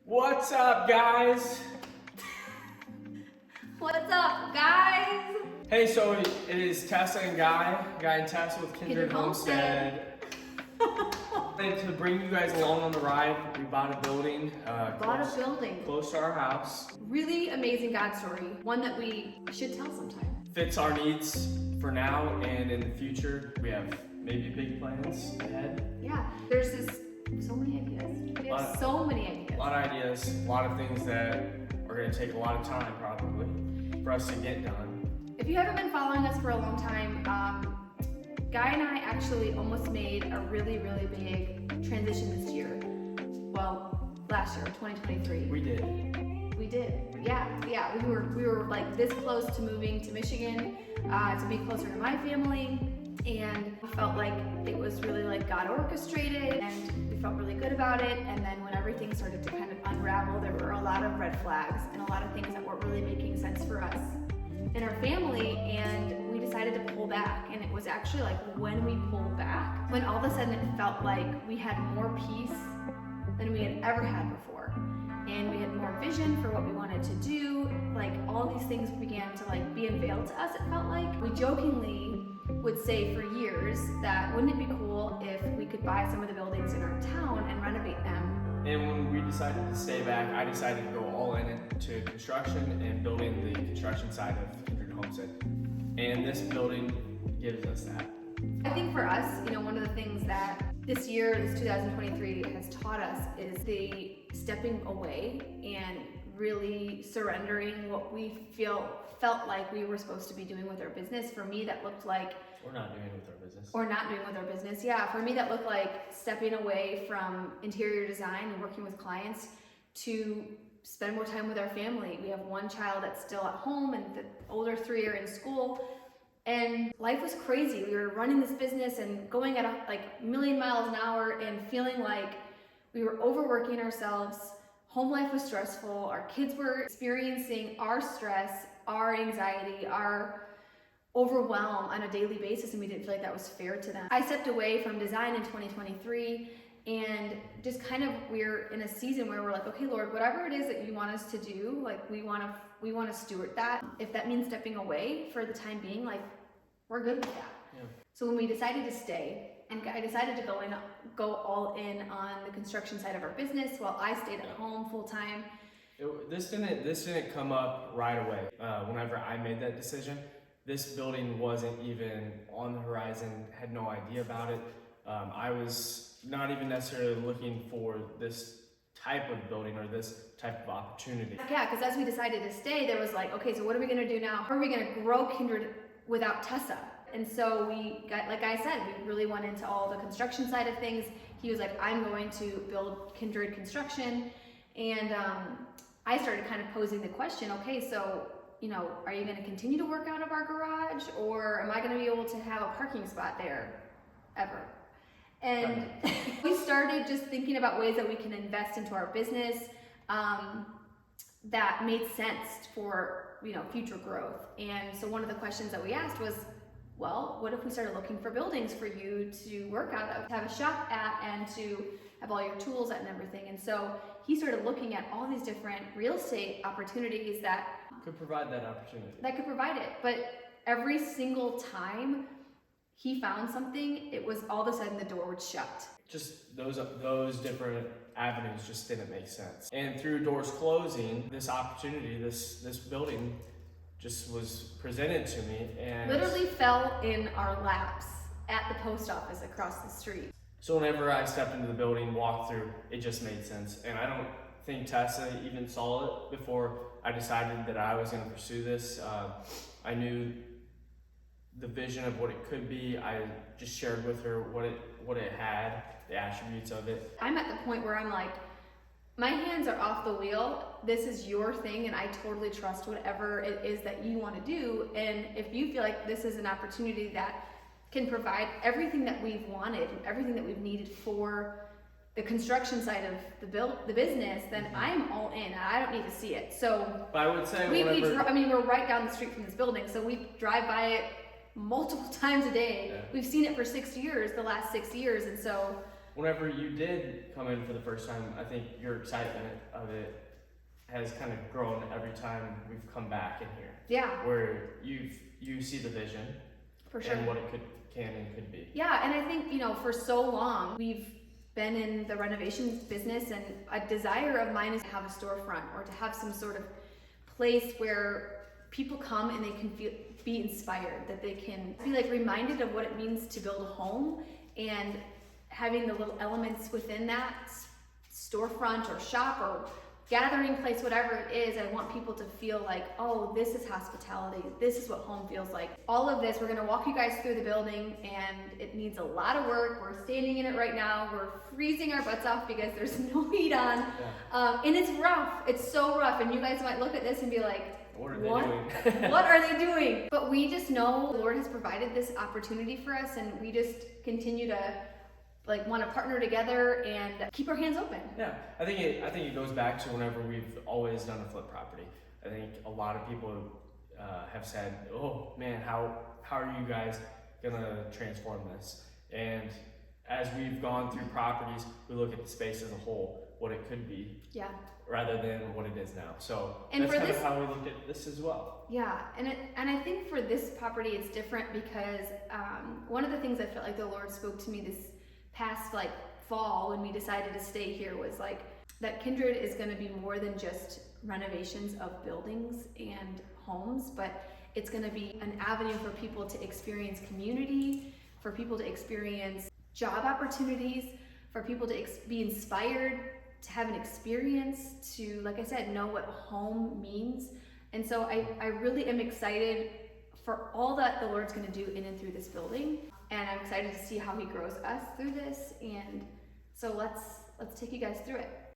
What's up, guys? What's up, guys? Hey, so it is Tessa and Guy and Tessa with Kindred Homestead. And to bring you guys along on the ride, we bought a building. Close to our house. Really amazing God story. One that we should tell sometime. Fits our needs for now and in the future. We have maybe big plans ahead. Yeah, there's so many ideas. We have so many ideas. A lot of ideas, a lot of things that are going to take a lot of time probably for us to get done. If you haven't been following us for a long time, Guy and I actually almost made a really, really big transition this year. Well, last year, 2023. We did. Yeah. We were like this close to moving to Michigan to be closer to my family, and we felt like it was really like God orchestrated, and we felt really good about it. And then when everything started to kind of unravel, there were a lot of red flags and a lot of things that weren't really making sense for us and our family, and we decided to pull back. And it was actually like when we pulled back, when all of a sudden it felt like we had more peace than we had ever had before, and we had more vision for what we wanted to do. Like all these things began to like be unveiled to us. It felt like we jokingly would say for years that wouldn't it be cool if we could buy some of the buildings in our town and renovate them. And when we decided to stay back, I decided to go all in into construction and building the construction side of Kindred Homestead. And this building gives us that. I think for us, one of the things that this year, this 2023 has taught us is the stepping away and really surrendering what we felt like we were supposed to be doing with our business. For me, that looked like Or not doing with our business. Yeah, for me that looked like stepping away from interior design and working with clients to spend more time with our family. We have one child that's still at home and the older three are in school. And life was crazy. We were running this business and going at a million miles an hour and feeling like we were overworking ourselves. Home life was stressful. Our kids were experiencing our stress, our anxiety, our overwhelm on a daily basis, and we didn't feel like that was fair to them. I stepped away from design in 2023, and just we're in a season where we're like, okay, Lord, whatever it is that you want us to do, like we want to steward that. If that means stepping away for the time being, like we're good with that. Yeah. So when we decided to stay, and I decided to go all in on the construction side of our business while I stayed at home full time. This didn't come up right away. Whenever I made that decision, this building wasn't even on the horizon, had no idea about it. I was not even necessarily looking for this type of building or this type of opportunity. Yeah, because as we decided to stay, there was like, okay, so what are we gonna do now? How are we gonna grow Kindred without Tessa? And so we got, like I said, we really went into all the construction side of things. He was like, I'm going to build Kindred Construction. And I started kind of posing the question, okay, so are you going to continue to work out of our garage, or am I going to be able to have a parking spot there ever? And we started just thinking about ways that we can invest into our business that made sense for future growth. And so one of the questions that we asked was, well, what if we started looking for buildings for you to work out of, to have a shop at, and to have all your tools at and everything? And so he started looking at all these different real estate opportunities that could provide that opportunity. That could provide it. But every single time he found something, it was all of a sudden the door would shut. Just those different avenues just didn't make sense. And through doors closing, this opportunity, this building just was presented to me, and literally fell in our laps at the post office across the street. So whenever I stepped into the building, walked through, it just made sense. And I don't think Tessa even saw it before I decided that I was going to pursue this. I knew the vision of what it could be. I just shared with her what it had, the attributes of it. I'm at the point where I'm like, my hands are off the wheel. This is your thing, and I totally trust whatever it is that you want to do. And if you feel like this is an opportunity that can provide everything that we've wanted, everything that we've needed for the construction side of the business, then I'm all in. I don't need to see it. So but I would say we're right down the street from this building, so we drive by it multiple times a day. Yeah. We've seen it for 6 years, the last 6 years, and so whenever you did come in for the first time, I think your excitement of it has kind of grown every time we've come back in here. Yeah, Where you see the vision for sure. and what it can and could be. Yeah, and I think, you know, for so long we've been in the renovations business, and a desire of mine is to have a storefront or to have some sort of place where people come and they can be inspired, that they can be like reminded of what it means to build a home, and having the little elements within that storefront or shop or gathering place, whatever it is. I want people to feel like, oh, this is hospitality. This is what home feels like. All of this, we're gonna walk you guys through the building, and it needs a lot of work. We're standing in it right now. We're freezing our butts off because there's no heat on. Yeah. And it's rough. It's so rough. And you guys might look at this and be like, What are they doing? what are they doing? But we just know the Lord has provided this opportunity for us, and we just continue to want to partner together and keep our hands open. Yeah, I think it goes back to whenever we've always done a flip property. I think a lot of people have said, "Oh man, how are you guys gonna transform this?" And as we've gone through properties, we look at the space as a whole, what it could be, Yeah. rather than what it is now. So And that's for kind this- of how we looked at this as well. Yeah, and I think for this property it's different because one of the things I felt like the Lord spoke to me this past fall when we decided to stay here was that Kindred is going to be more than just renovations of buildings and homes, but it's going to be an avenue for people to experience community, for people to experience job opportunities, for people to be inspired, to have an experience, to, like I said, know what home means. And so I really am excited for all that the Lord's going to do in and through this building, and I'm excited to see how He grows us through this. And so let's take you guys through it.